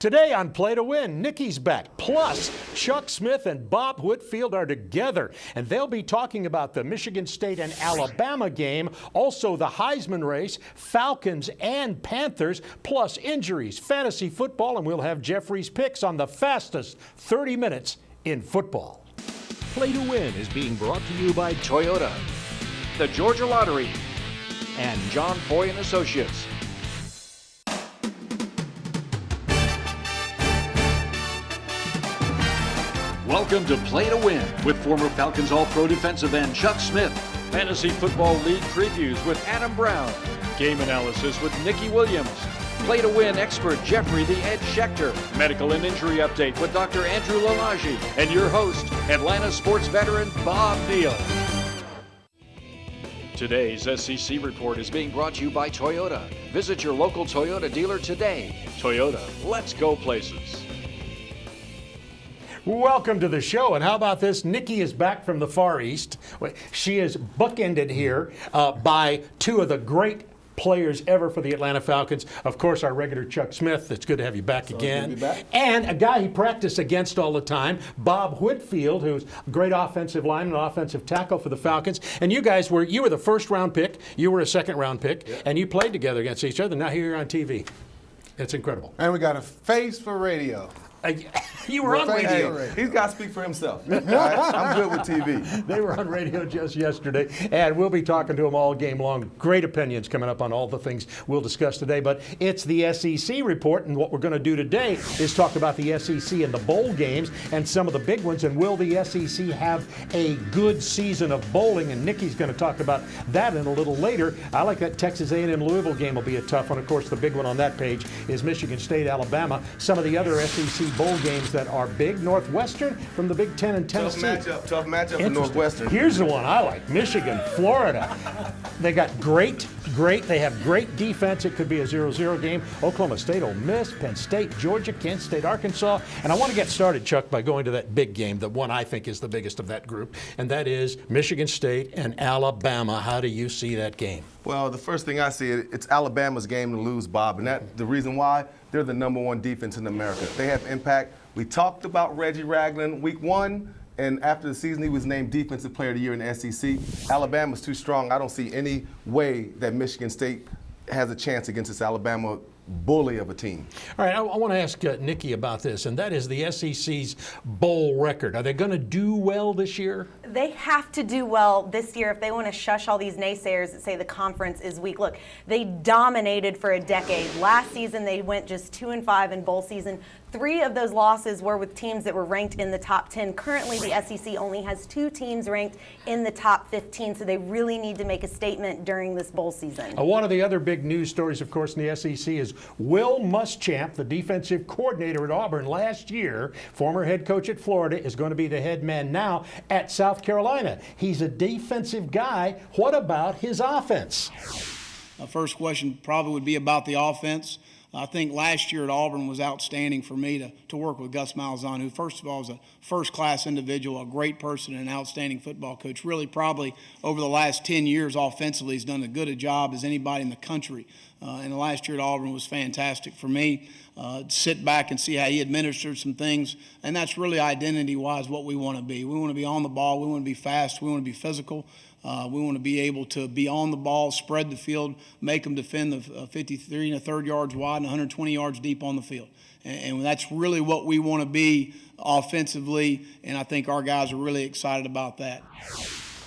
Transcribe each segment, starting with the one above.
Today on Play to Win, Nikki's back. Plus, Chuck Smith and Bob Whitfield are together, and they'll be talking about the Michigan State and Alabama game, also the Heisman race, Falcons and Panthers, plus injuries, fantasy football, and we'll have Jeffrey's picks on the fastest 30 minutes in football. Play to Win is being brought to you by Toyota, the Georgia Lottery, and John Foy and Associates. Welcome to Play to Win with former Falcons All-Pro defensive end Chuck Smith, Fantasy Football League previews with Adam Brown, game analysis with Nikki Williams, Play to Win expert Jeffrey the Ed Schechter, medical and injury update with Dr. Andrew Lalage, and your host, Atlanta sports veteran Bob Neal. Today's SEC report is being brought to you by Toyota. Visit your local Toyota dealer today. Toyota, let's go places. Welcome to the show, and how about this? Nikki is back from the Far East. She is bookended here by two of the great players ever for the Atlanta Falcons. Of course, our regular Chuck Smith. It's good to have you back again. Good to be back. And a guy he practiced against all the time, Bob Whitfield, who's a great offensive lineman, offensive tackle for the Falcons. And you guys were the first round pick, you were a second round pick, and you played together against each other. Now here you're on TV. It's incredible. And we got a face for radio. You were on radio. Hey, he's got to speak for himself. I'm good with TV. They were on radio just yesterday, and we'll be talking to them all game long. Great opinions coming up on all the things we'll discuss today, but it's the SEC report, and what we're going to do today is talk about the SEC and the bowl games and some of the big ones, and will the SEC have a good season of bowling, and Nikki's going to talk about that in a little later. I like that Texas A&M Louisville game will be a tough one. Of course, the big one on that page is Michigan State, Alabama. Some of the other SEC bowl games that are big. Northwestern from the Big Ten and Tennessee. Tough matchup for Northwestern. Here's the one I like. Michigan, Florida. They got they have great defense. It could be a 0-0 game. Oklahoma State, Ole Miss, Penn State, Georgia, Kansas State, Arkansas. And I want to get started, Chuck, by going to that big game, the one I think is the biggest of that group, and that is Michigan State and Alabama. How do you see that game? Well, the first thing I see, it's Alabama's game to lose, Bob. And the reason why, they're the number one defense in America. They have impact. We talked about Reggie Ragland week one, and after the season, he was named Defensive Player of the Year in the SEC. Alabama's too strong. I don't see any way that Michigan State has a chance against this Alabama bully of a team. All right, I want to ask Nikki about this, and that is the SEC's bowl record. Are they going to do well this year? They have to do well this year if they want to shush all these naysayers that say the conference is weak. Look, they dominated for a decade. Last season, they went just 2-5 in bowl season. 3 of those losses were with teams that were ranked in the top 10. Currently, the SEC only has 2 teams ranked in the top 15, so they really need to make a statement during this bowl season. One of the other big news stories, of course, in the SEC is Will Muschamp, the defensive coordinator at Auburn last year, former head coach at Florida, is going to be the head man now at South Carolina. He's a defensive guy. What about his offense? First question probably would be about the offense. I think last year at Auburn was outstanding for me to work with Gus Malzahn, who first of all is a first-class individual, a great person, and an outstanding football coach. Really probably over the last 10 years offensively has done as good a job as anybody in the country. And the last year at Auburn was fantastic for me. Sit back and see how he administered some things, and that's really identity-wise what we want to be. We want to be on the ball. We want to be fast. We want to be physical. We want to be able to be on the ball, spread the field, make them defend the 53 1/3 yards wide and 120 yards deep on the field. And that's really what we want to be offensively, and I think our guys are really excited about that.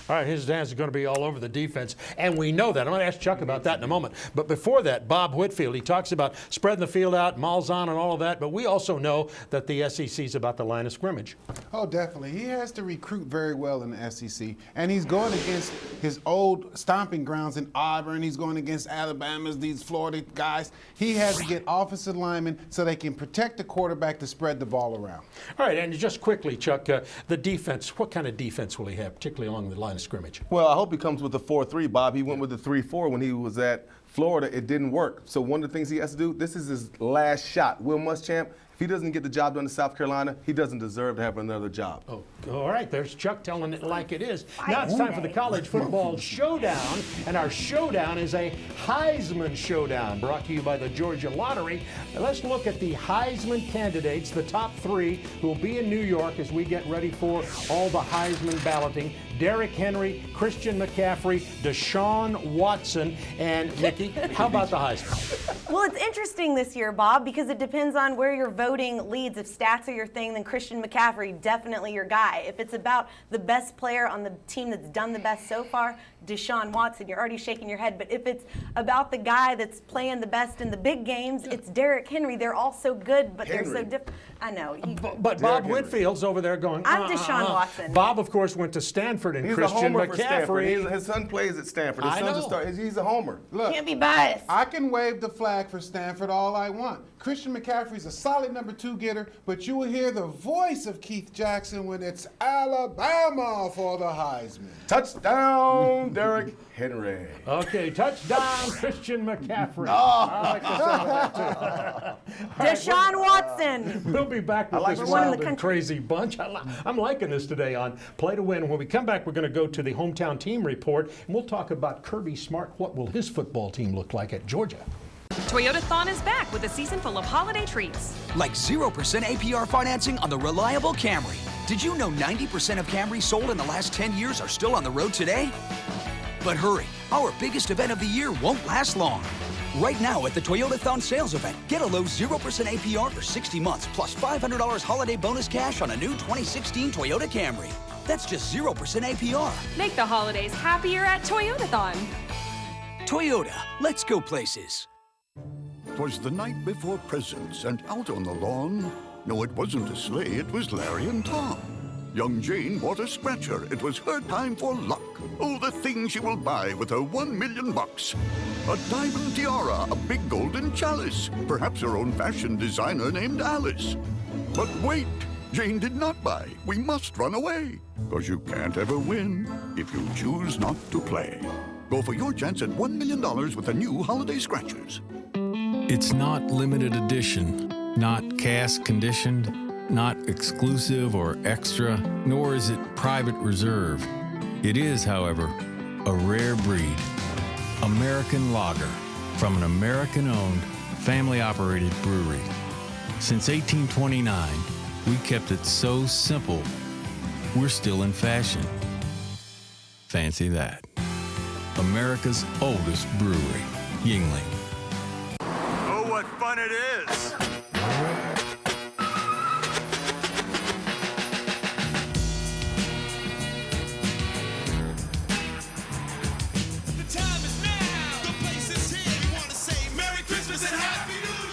All right, his dance is going to be all over the defense, and we know that. I'm going to ask Chuck about that in a moment. But before that, Bob Whitfield, he talks about spreading the field out, Malzahn and all of that, but we also know that the SEC is about the line of scrimmage. Oh, definitely. He has to recruit very well in the SEC, and he's going against his old stomping grounds in Auburn. He's going against Alabama's, these Florida guys. He has to get offensive linemen so they can protect the quarterback to spread the ball around. All right, and just quickly, Chuck, the defense, what kind of defense will he have, particularly along the line of scrimmage? Well, I hope he comes with the 4-3, Bob. He went with the 3-4 when he was at Florida. It didn't work. So one of the things he has to do, this is his last shot. Will Muschamp, If he doesn't get the job done in South Carolina, he doesn't deserve to have another job. Oh, all right, there's Chuck telling it like it is. Now it's time for the college football showdown, and our showdown is a Heisman showdown brought to you by the Georgia Lottery. Now, let's look at the Heisman candidates, the top 3 who will be in New York as we get ready for all the Heisman balloting. Derrick Henry, Christian McCaffrey, Deshaun Watson, and Nikki, how about the Heisman? Well, it's interesting this year, Bob, because it depends on where your voting leads. If stats are your thing, then Christian McCaffrey, definitely your guy. If it's about the best player on the team that's done the best so far, Deshaun Watson, you're already shaking your head. But if it's about the guy that's playing the best in the big games, it's Derrick Henry. They're all so good, but they're so different. I know. But Bob Whitfield's over there going, I'm Deshaun Watson. Bob, of course, went to Stanford, and He's Christian a homer for Stanford. McCaffrey. His son plays at Stanford. His I son's a know. star. He's a homer. Look, Can't be biased. I can wave the flag for Stanford all I want. Christian McCaffrey's a solid number 2 getter, but you will hear the voice of Keith Jackson when it's Alabama for the Heisman. Touchdown, Derrick Henry. Okay, touchdown, Christian McCaffrey. I like the sound of that, too. Deshaun Watson. We'll be back with like this it. We're one in wild the and country. crazy bunch. I'm liking this today on Play to Win. When we come back, we're going to go to the hometown team report, and we'll talk about Kirby Smart. What will his football team look like at Georgia? Toyotathon is back with a season full of holiday treats. Like 0% APR financing on the reliable Camry. Did you know 90% of Camrys sold in the last 10 years are still on the road today? But hurry, our biggest event of the year won't last long. Right now at the Toyotathon sales event, get a low 0% APR for 60 months plus $500 holiday bonus cash on a new 2016 Toyota Camry. That's just 0% APR. Make the holidays happier at Toyotathon. Toyota, let's go places. 'Twas the night before presents, and out on the lawn. No, it wasn't a sleigh, it was Larry and Tom. Young Jane bought a scratcher. It was her time for luck. Oh, the things she will buy with her $1 million. A diamond tiara, a big golden chalice, perhaps her own fashion designer named Alice. But wait, Jane did not buy. We must run away, 'cause you can't ever win if you choose not to play. Go for your chance at $1 million with the new holiday scratchers. It's not limited edition, not cast conditioned, not exclusive or extra, nor is it private reserve. It is, however, a rare breed. American lager from an American-owned, family-operated brewery. Since 1829, we kept it so simple, we're still in fashion. Fancy that. America's oldest brewery, Yingling. Oh, what fun it is!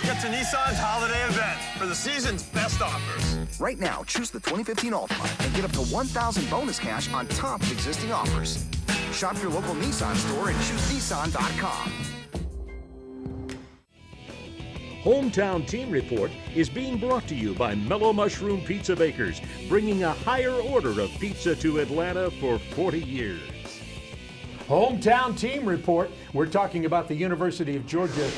Get to Nissan's holiday event for the season's best offers. Right now, choose the 2015 Altima and get up to $1,000 bonus cash on top of existing offers. Shop your local Nissan store and choose Nissan.com. Hometown Team Report is being brought to you by Mellow Mushroom Pizza Bakers, bringing a higher order of pizza to Atlanta for 40 years. Hometown team report. We're talking about the University of Georgia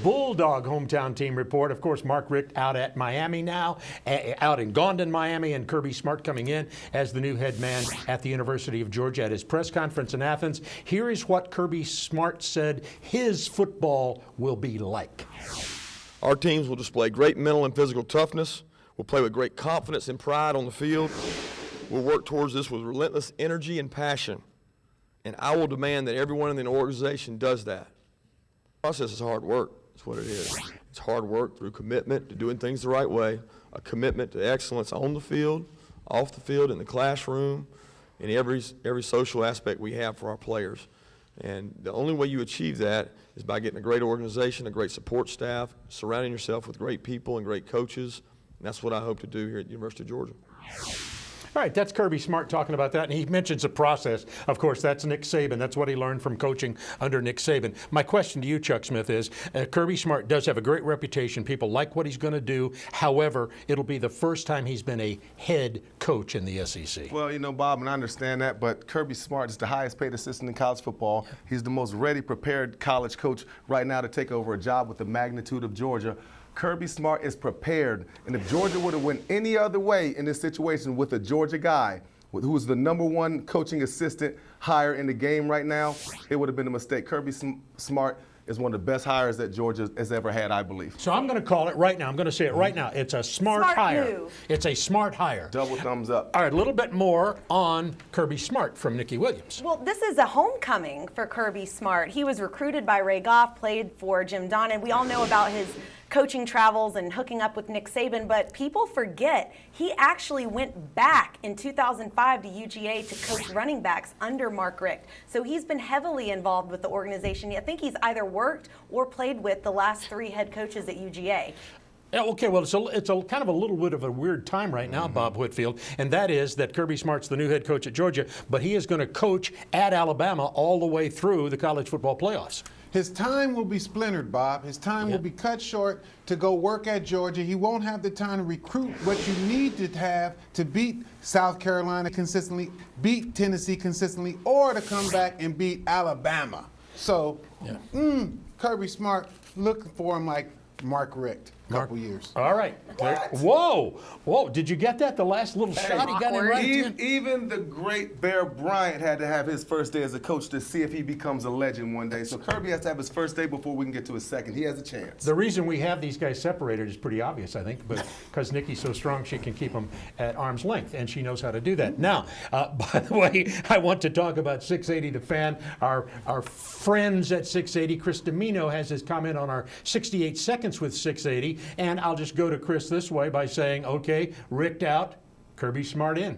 Bulldog hometown team report. Of course, Mark Richt out at Miami now, out in Gondon, Miami, and Kirby Smart coming in as the new head man at the University of Georgia at his press conference in Athens. Here is what Kirby Smart said his football will be like. Our teams will display great mental and physical toughness. We'll play with great confidence and pride on the field. We'll work towards this with relentless energy and passion. And I will demand that everyone in the organization does that. The process is hard work. That's what it is. It's hard work through commitment to doing things the right way, a commitment to excellence on the field, off the field, in the classroom, in every social aspect we have for our players. And the only way you achieve that is by getting a great organization, a great support staff, surrounding yourself with great people and great coaches. And that's what I hope to do here at the University of Georgia. All right, that's Kirby Smart talking about that, and he mentions a process. Of course, that's Nick Saban. That's what he learned from coaching under Nick Saban. My question to you, Chuck Smith, is Kirby Smart does have a great reputation. People like what he's going to do. However, it'll be the first time he's been a head coach in the SEC. Well, you know, Bob, and I understand that, but Kirby Smart is the highest paid assistant in college football. He's the most ready, prepared college coach right now to take over a job with the magnitude of Georgia. Kirby Smart is prepared. And if Georgia would have went any other way in this situation with a Georgia guy who is the #1 coaching assistant hire in the game right now, it would have been a mistake. Kirby Smart is one of the best hires that Georgia has ever had, I believe. So I'm going to call it right now. I'm going to say it right now. It's a smart hire. Move. It's a smart hire. Double thumbs up. All right, a little bit more on Kirby Smart from Nikki Williams. Well, this is a homecoming for Kirby Smart. He was recruited by Ray Goff, played for Jim Donnan. We all know about his coaching travels and hooking up with Nick Saban, but people forget he actually went back in 2005 to UGA to coach running backs under Mark Richt. So he's been heavily involved with the organization. I think he's either worked or played with the last 3 head coaches at UGA. Yeah, okay, well, it's a kind of a little bit of a weird time right now, Bob Whitfield, and that is that Kirby Smart's the new head coach at Georgia, but he is going to coach at Alabama all the way through the college football playoffs. His time will be splintered, Bob. His time will be cut short to go work at Georgia. He won't have the time to recruit what you need to have to beat South Carolina consistently, beat Tennessee consistently, or to come back and beat Alabama. So, Kirby Smart, looking for him like Mark Richt. Couple years. All right. Whoa. Did you get that? The last little shot he got in right in? Even the great Bear Bryant had to have his first day as a coach to see if he becomes a legend one day. So Kirby has to have his first day before we can get to his second. He has a chance. The reason we have these guys separated is pretty obvious, I think, because Nikki's so strong she can keep them at arm's length, and she knows how to do that. Now, by the way, I want to talk about 680 The Fan. Our friends at 680, Chris Domino has his comment on our 68 Seconds with 680. And I'll just go to Chris this way by saying, okay, Richt out, Kirby Smart in.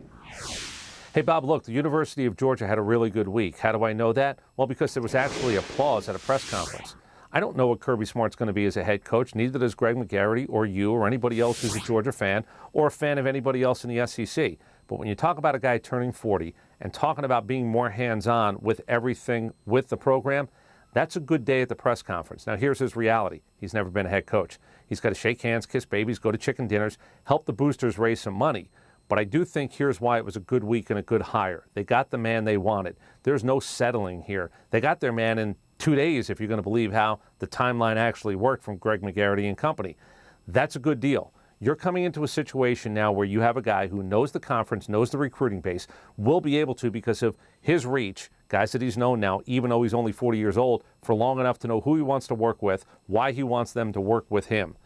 Hey, Bob, look, the University of Georgia had a really good week. How do I know that? Well, because there was actually applause at a press conference. I don't know what Kirby Smart's going to be as a head coach. Neither does Greg McGarity or you or anybody else who's a Georgia fan or a fan of anybody else in the SEC. But when you talk about a guy turning 40 and talking about being more hands-on with everything with the program, that's a good day at the press conference. Now, here's his reality. He's never been a head coach. He's got to shake hands, kiss babies, go to chicken dinners, help the boosters raise some money. But I do think here's why it was a good week and a good hire. They got the man they wanted. There's no settling here. They got their man in 2 days, if you're going to believe how the timeline actually worked from Greg McGarity and company. That's a good deal. You're coming into a situation now where you have a guy who knows the conference, knows the recruiting base, will be able to, because of his reach, guys that he's known now, even though he's only 40 years old, for long enough to know who he wants to work with, why he wants them to work with him.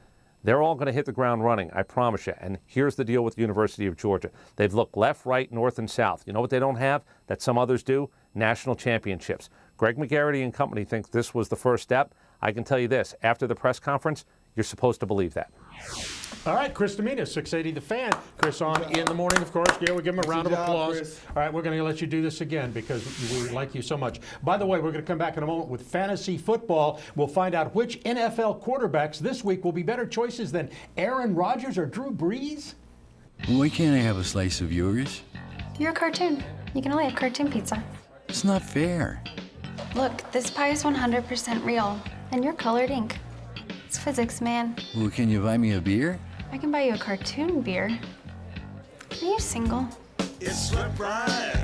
They're all going to hit the ground running, I promise you. And here's the deal with the University of Georgia. They've looked left, right, north, and south. You know what they don't have that some others do? National championships. Greg McGarity and company think this was the first step. I can tell you this, after the press conference, you're supposed to believe that. All right, Chris Domina, 680 The Fan. Chris on in the morning, of course. Yeah, we give him a round of applause. Chris. All right, we're going to let you do this again because we like you so much. By the way, we're going to come back in a moment with fantasy football. We'll find out which NFL quarterbacks this week will be better choices than Aaron Rodgers or Drew Brees. Why can't I have a slice of yours? You're a cartoon. You can only have cartoon pizza. It's not fair. Look, this pie is 100% real, and you're colored ink. It's physics, man. Well, can you buy me a beer? I can buy you a cartoon beer. Are you single? It's surprise.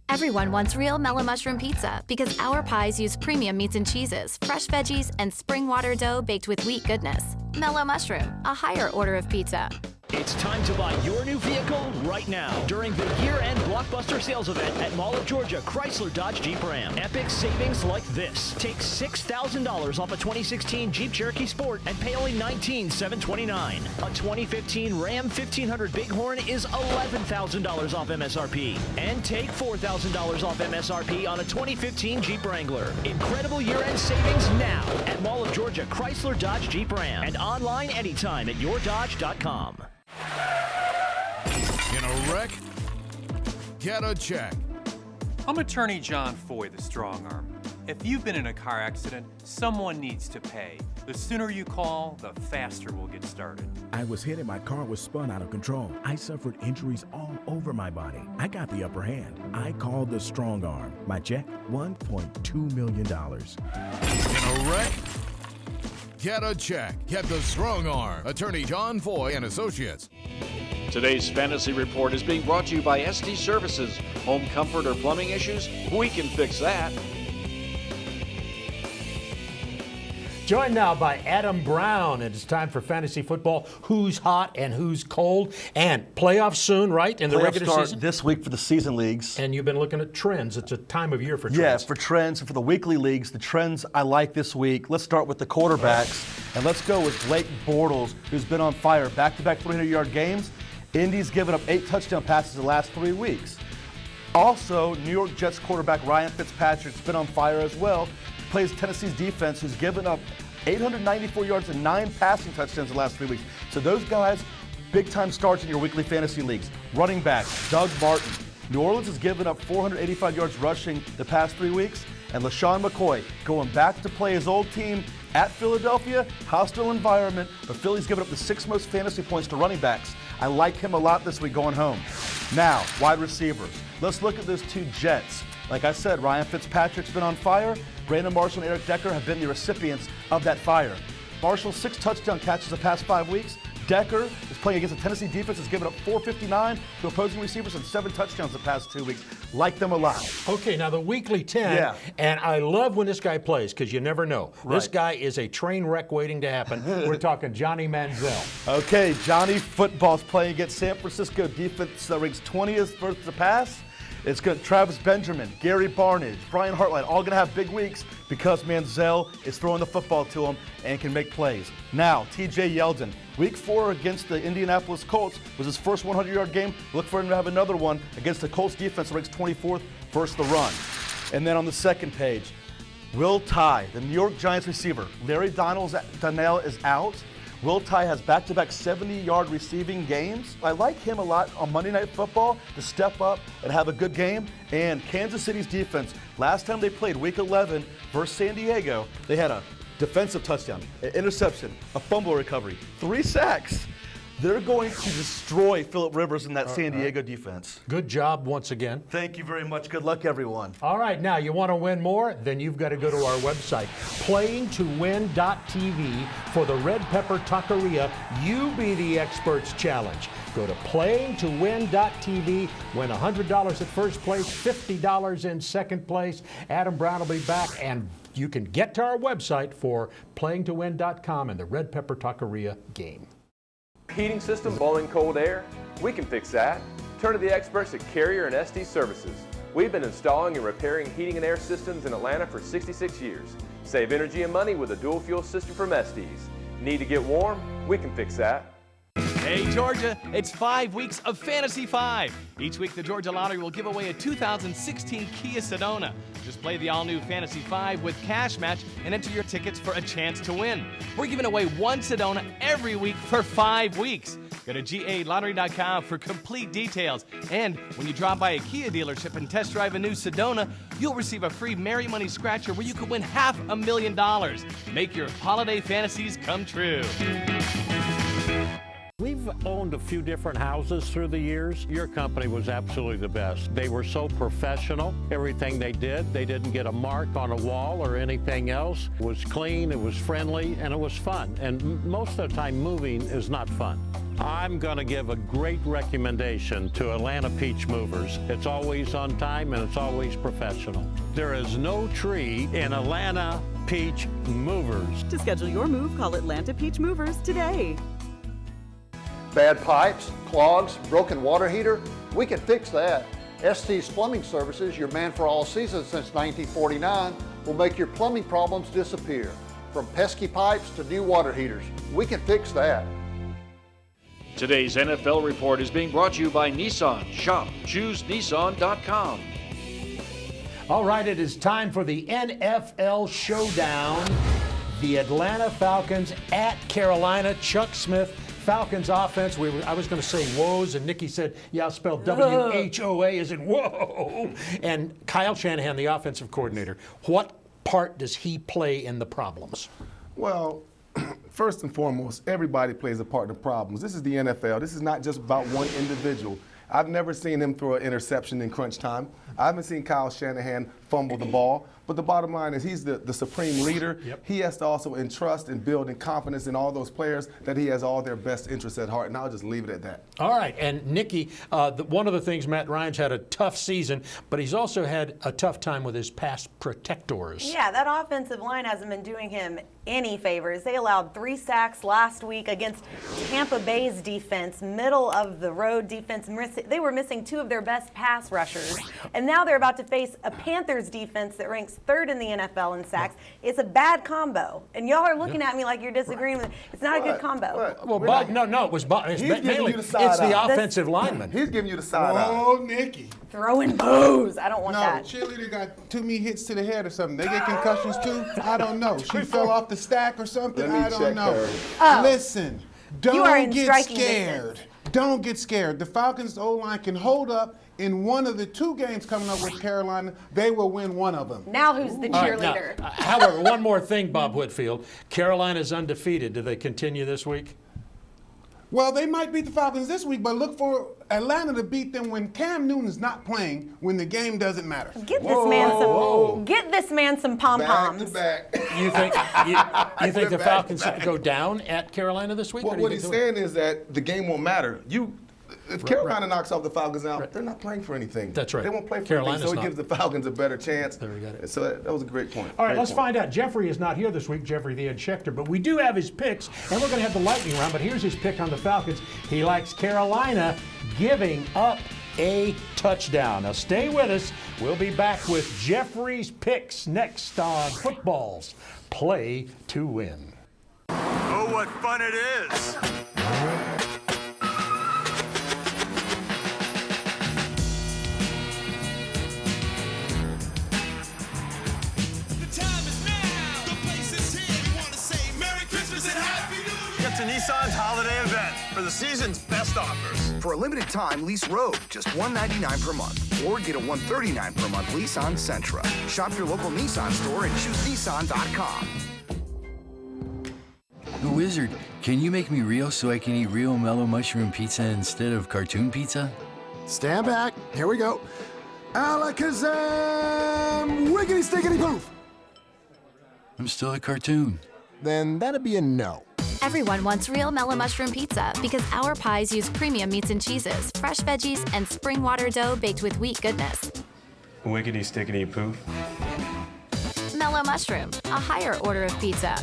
Everyone wants real Mellow Mushroom Pizza because our pies use premium meats and cheeses, fresh veggies, and spring water dough baked with wheat goodness. Mellow Mushroom, a higher order of pizza. It's time to buy your new vehicle right now during the year-end blockbuster sales event at Mall of Georgia Chrysler Dodge Jeep Ram. Epic savings like this. Take $6,000 off a 2016 Jeep Cherokee Sport and pay only $19,729. A 2015 Ram 1500 Bighorn is $11,000 off MSRP. And take $4,000 off MSRP on a 2015 Jeep Wrangler. Incredible year-end savings now at Mall of Georgia Chrysler Dodge Jeep Ram and online anytime at yourdodge.com. In a wreck? Get a check. I'm attorney John Foy, the strong arm. If you've been in a car accident, someone needs to pay. The sooner you call, the faster we'll get started. I was hit and my car was spun out of control. I suffered injuries all over my body. I got the upper hand. I called the strong arm. My check, $1.2 million. In a wreck? Get a check. Get the strong arm. Attorney John Foy and Associates. Today's Fantasy Report is being brought to you by SD Services. Home comfort or plumbing issues? We can fix that. Joined now by Adam Brown. It's time for fantasy football. Who's hot and who's cold? And playoffs soon, right? In the Playoffs regular start season? this week for the season leagues. And you've been looking at trends. It's a time of year for trends. Yeah, for trends and for the weekly leagues, the trends I like this week. Let's start with the quarterbacks. And let's go with Blake Bortles, who's been on fire. Back-to-back 300-yard games. Indy's given up 8 touchdown passes the last 3 weeks. Also, New York Jets quarterback Ryan Fitzpatrick's been on fire as well. Plays Tennessee's defense, who's given up 894 yards and 9 passing touchdowns the last 3 weeks. So those guys, big-time starts in your weekly fantasy leagues. Running back, Doug Martin. New Orleans has given up 485 yards rushing the past 3 weeks. And LaShawn McCoy going back to play his old team at Philadelphia, hostile environment, but Philly's given up the 6th most fantasy points to running backs. I like him a lot this week going home. Now, wide receivers. Let's look at those 2 Jets. Like I said, Ryan Fitzpatrick's been on fire. Brandon Marshall and Eric Decker have been the recipients of that fire. Marshall, 6 touchdown catches the past 5 weeks. Decker is playing against a Tennessee defense that's given up 459 to opposing receivers and 7 touchdowns the past 2 weeks. Like them a lot. Okay, now the weekly 10, Yeah. and I love when this guy plays because you never know. This Right. guy is a train wreck waiting to happen. We're talking Johnny Manziel. Okay, Johnny Football's playing against San Francisco defense that ranks 20th versus the pass. It's good. Travis Benjamin, Gary Barnidge, Brian Hartline, all going to have big weeks because Manziel is throwing the football to him and can make plays. Now, TJ Yeldon, week 4 against the Indianapolis Colts was his first 100-yard game. Look for him to have another one against the Colts defense that ranks 24th versus the run. And then on the second page, Will Tye, the New York Giants receiver. Larry Donnell is out. Will Tye has back-to-back 70-yard receiving games. I like him a lot on Monday Night Football to step up and have a good game. And Kansas City's defense, last time they played Week 11 versus San Diego, they had a defensive touchdown, an interception, a fumble recovery, 3 sacks. They're going to destroy Phillip Rivers in that San Diego defense. Good job once again. Thank you very much. Good luck, everyone. All right, now you want to win more? Then you've got to go to our website, playingtowin.tv for the Red Pepper Taqueria You Be the Experts Challenge. Go to playingtowin.tv, win $100 at first place, $50 in second place. Adam Brown will be back, and you can get to our website for playingtowin.com and the Red Pepper Taqueria game. Heating system blowing cold air? We can fix that. Turn to the experts at Carrier and SD Services. We've been installing and repairing heating and air systems in Atlanta for 66 years. Save energy and money with a dual fuel system from Estes. Need to get warm? We can fix that. Hey Georgia, it's 5 weeks of Fantasy 5. Each week the Georgia Lottery will give away a 2016 Kia Sedona. Just play the all-new Fantasy 5 with Cash Match and enter your tickets for a chance to win. We're giving away 1 Sedona every week for 5 weeks. Go to galottery.com for complete details. And when you drop by a Kia dealership and test drive a new Sedona, you'll receive a free Merry Money Scratcher where you could win $500,000. Make your holiday fantasies come true. We've owned a few different houses through the years. Your company was absolutely the best. They were so professional. Everything they did, they didn't get a mark on a wall or anything else. It was clean, it was friendly, and it was fun. And most of the time, moving is not fun. I'm going to give a great recommendation to Atlanta Peach Movers. It's always on time and it's always professional. There is no tree in Atlanta Peach Movers. To schedule your move, call Atlanta Peach Movers today. Bad pipes, clogs, broken water heater? We can fix that. ST's Plumbing Services, your man for all seasons since 1949, will make your plumbing problems disappear. From pesky pipes to new water heaters, we can fix that. Today's NFL Report is being brought to you by Nissan. Shop ChooseNissan.com. All right, it is time for the NFL Showdown. The Atlanta Falcons at Carolina. Chuck Smith, Falcons offense. I was going to say woes, and Nikki said, yeah, I'll spell W-H-O-A as in whoa. And Kyle Shanahan, the offensive coordinator, what part does he play in the problems? Well, first and foremost, everybody plays a part in the problems. This is the NFL. This is not just about one individual. I've never seen him throw an interception in crunch time. I haven't seen Kyle Shanahan fumble the ball. But the bottom line is he's the supreme leader. Yep. He has to also entrust and build in confidence in all those players that he has all their best interests at heart. And I'll just leave it at that. All right. And Nikki, one of the things, Matt Ryan's had a tough season, but he's also had a tough time with his pass protectors. Yeah, that offensive line hasn't been doing him any favors. They allowed 3 sacks last week against Tampa Bay's defense, middle of the road defense. They were missing 2 of their best pass rushers. And now they're about to face a Panthers defense that ranks 3rd in the NFL in sacks. It's a bad combo. And y'all are looking at me like you're disagreeing with it. It's not a good combo. Well, Bob, no, it was Bob. It's the offensive lineman. He's giving you the side eye. Oh, Nikki. Throwing bows. I don't want No, that. cheerleader got too many hits to the head or something. They get concussions too? I don't know. She fell off the stack or something? Let me I don't check know. her. Oh. Listen, You are in don't get striking scared. Don't get scared. The Falcons' O-line can hold up. In one of the 2 games coming up with Carolina, they will win one of them. Now who's the All right, cheerleader? now, however, one more thing, Bob Whitfield. Carolina's undefeated. Do they continue this week? Well, they might beat the Falcons this week, but look for Atlanta to beat them when Cam Newton is not playing, when the game doesn't matter. Get this man some pom-poms. Back to back. You think the Falcons go down at Carolina this week? Well, what he's saying is that the game won't matter. If Carolina knocks off the Falcons out, they're not playing for anything. That's right. They won't play for Carolina's anything, so it not. gives the Falcons a better chance. There we got it. So that was a great point. All right, Great let's point. find out. Jeffrey is not here this week, Jeffrey the Ed Schechter, but we do have his picks, and we're going to have the lightning round, but here's his pick on the Falcons. He likes Carolina giving up a touchdown. Now stay with us. We'll be back with Jeffrey's picks next on Football's Play to Win. Oh, what fun it is! Get to Nissan's holiday event for the season's best offers. For a limited time, lease Rogue, just $199 per month. Or get a $139 per month lease on Sentra. Shop your local Nissan store and choose Nissan.com. The Wizard, can you make me real so I can eat real mellow mushroom pizza instead of cartoon pizza? Stand back. Here we go. Alakazam! Wiggity stickity poof! I'm still a cartoon. Then that'd be a no. Everyone wants real mellow mushroom pizza because our pies use premium meats and cheeses, fresh veggies, and spring water dough baked with wheat goodness. Wiggity stickity poof. Mellow mushroom, a higher order of pizza.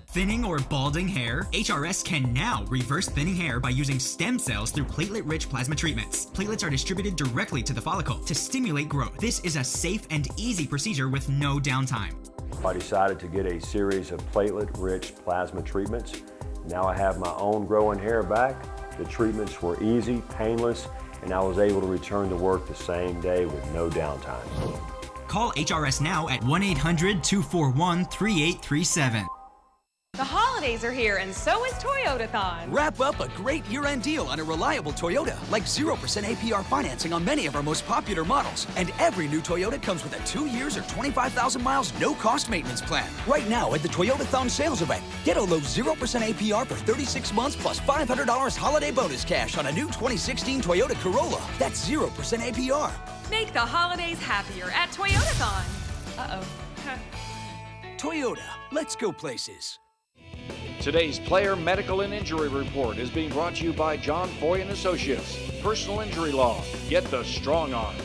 Thinning or balding hair? HRS can now reverse thinning hair by using stem cells through platelet-rich plasma treatments. Platelets are distributed directly to the follicle to stimulate growth. This is a safe and easy procedure with no downtime. I decided to get a series of platelet-rich plasma treatments. Now I have my own growing hair back. The treatments were easy, painless, and I was able to return to work the same day with no downtime. Call HRS now at 1-800-241-3837. The holidays are here, and so is Toyotathon. Wrap up a great year-end deal on a reliable Toyota, like 0% APR financing on many of our most popular models. And every new Toyota comes with a 2 years or 25,000 miles no-cost maintenance plan. Right now at the Toyotathon sales event, get a low 0% APR for 36 months plus $500 holiday bonus cash on a new 2016 Toyota Corolla. That's 0% APR. Make the holidays happier at Toyotathon. Uh-oh. Toyota, let's go places. Today's player medical and injury report is being brought to you by John Foy and Associates. Personal injury law. Get the strong arm.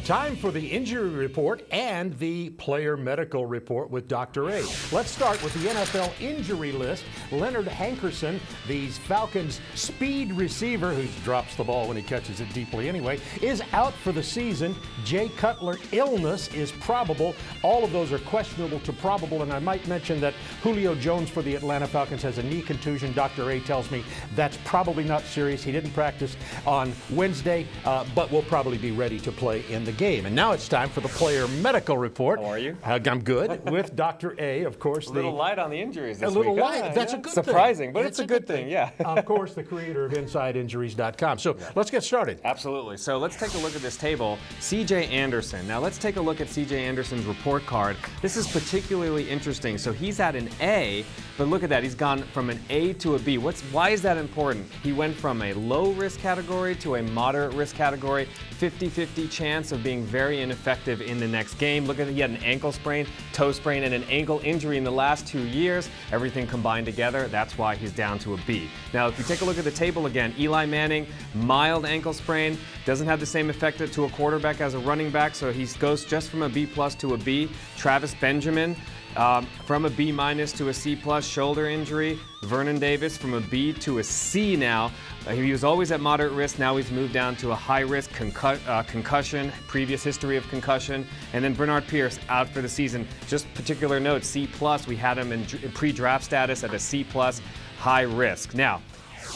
Time for the injury report and the player medical report with Dr. A. Let's start with the NFL injury list. Leonard Hankerson, the Falcons' speed receiver, who drops the ball when he catches it deeply anyway, is out for the season. Jay Cutler, illness is probable. All of those are questionable to probable, and I might mention that Julio Jones for the Atlanta Falcons has a knee contusion. Dr. A tells me that's probably not serious. He didn't practice on Wednesday, but will probably be ready to play in the game. And now it's time for the player medical report. How are you? I'm good. With Dr. A, of course. A little light on the injuries this week. A little week. light. That's a good thing. Surprising, but it's a good thing, yeah. Of course, the creator of InsideInjuries.com. So let's get started. Absolutely. So let's take a look at this table. C.J. Anderson. Now let's take a look at C.J. Anderson's report card. This is particularly interesting. So he's at an A, but look at that. He's gone from an A to a B. Why is that important? He went from a low risk category to a moderate risk category, 50-50 chance of being very ineffective in the next game. Look at it, he had an ankle sprain, toe sprain, and an ankle injury in the last 2 years. Everything combined together, that's why he's down to a B. Now, if you take a look at the table again, Eli Manning, mild ankle sprain, doesn't have the same effect to a quarterback as a running back, so he goes just from a B+ to a B. Travis Benjamin, from a B- to a C+, shoulder injury. Vernon Davis from a B to a C now. He was always at moderate risk. Now he's moved down to a high risk concussion, previous history of concussion. And then Bernard Pierce out for the season. Just particular note, C+. We had him in pre-draft status at a C+, high risk. Now,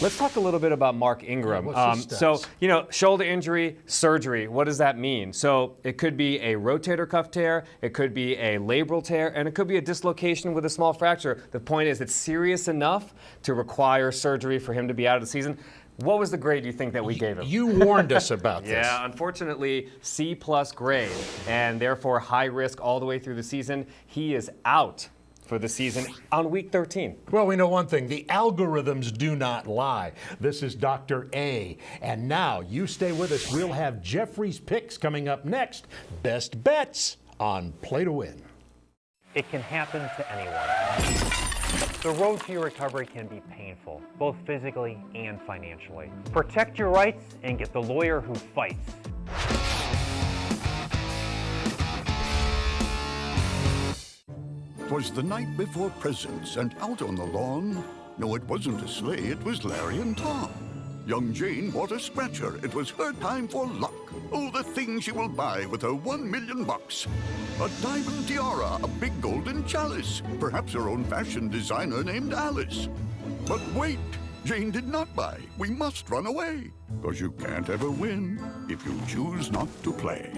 let's talk a little bit about Mark Ingram. So, shoulder injury, surgery, what does that mean? So it could be a rotator cuff tear, it could be a labral tear, and it could be a dislocation with a small fracture. The point is, it's serious enough to require surgery for him to be out of the season. What was the grade you think that we gave him? You warned us about this. Yeah, unfortunately, C+ grade, and therefore high risk all the way through the season. He is out for the season on week 13. Well, we know one thing, the algorithms do not lie. This is Dr. A. And now, you stay with us. We'll have Jeffrey's picks coming up next. Best bets on Play to Win. It can happen to anyone. The road to your recovery can be painful, both physically and financially. Protect your rights and get the lawyer who fights. 'Twas the night before presents, and out on the lawn, no, it wasn't a sleigh, it was Larry and Tom. Young Jane bought a scratcher, it was her time for luck. Oh, the things she will buy with her $1 million. A diamond tiara, a big golden chalice, perhaps her own fashion designer named Alice. But wait, Jane did not buy. We must run away, 'cause you can't ever win if you choose not to play.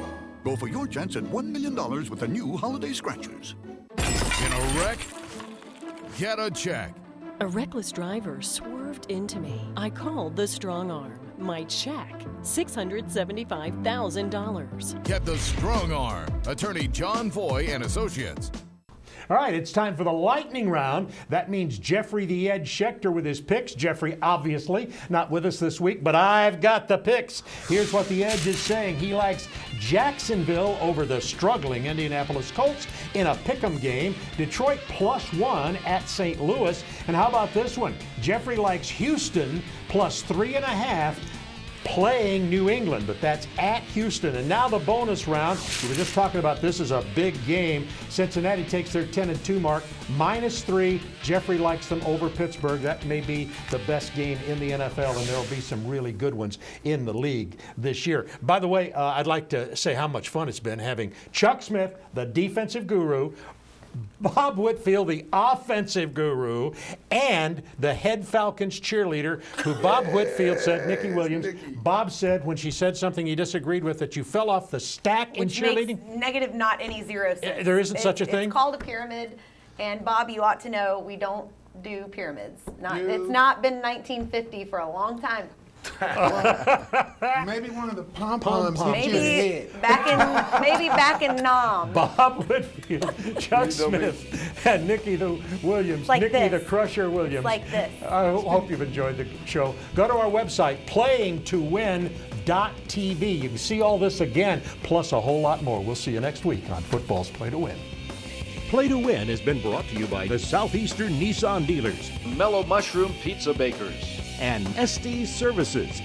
Go for your chance at $1 million with the new holiday scratchers. In a wreck? Get a check. A reckless driver swerved into me. I called the strong arm. My check, $675,000. Get the strong arm. Attorney John Foy and Associates. All right, it's time for the lightning round. That means Jeffrey the Edge Schechter with his picks. Jeffrey, obviously, not with us this week, but I've got the picks. Here's what the Edge is saying. He likes Jacksonville over the struggling Indianapolis Colts in a pick'em game. Detroit +1 at St. Louis. And how about this one? Jeffrey likes Houston +3.5 playing New England, but that's at Houston. And now the bonus round. We were just talking about this is a big game. Cincinnati takes their 10-2 mark, -3. Jeffrey likes them over Pittsburgh. That may be the best game in the NFL, and there'll be some really good ones in the league this year. By the way, I'd like to say how much fun it's been having Chuck Smith, the defensive guru, Bob Whitfield, the offensive guru, and the head Falcons cheerleader, who Bob Whitfield said, Nikki Williams, Bob said when she said something he disagreed with that you fell off the stack in cheerleading. Makes negative not any zero sense. There isn't such a thing? It's called a pyramid, and Bob, you ought to know we don't do pyramids. It's not been 1950 for a long time. Maybe one of the pom-poms hit you in the head. Maybe back in Nam. Bob Whitfield, Chuck Smith, and Nikki the Williams. Like Nikki this. the Crusher Williams. It's like this. I hope you've enjoyed the show. Go to our website, playingtowin.tv. You can see all this again, plus a whole lot more. We'll see you next week on Football's Play to Win. Play to Win has been brought to you by the Southeastern Nissan dealers, Mellow Mushroom Pizza Bakers, and Estes Services.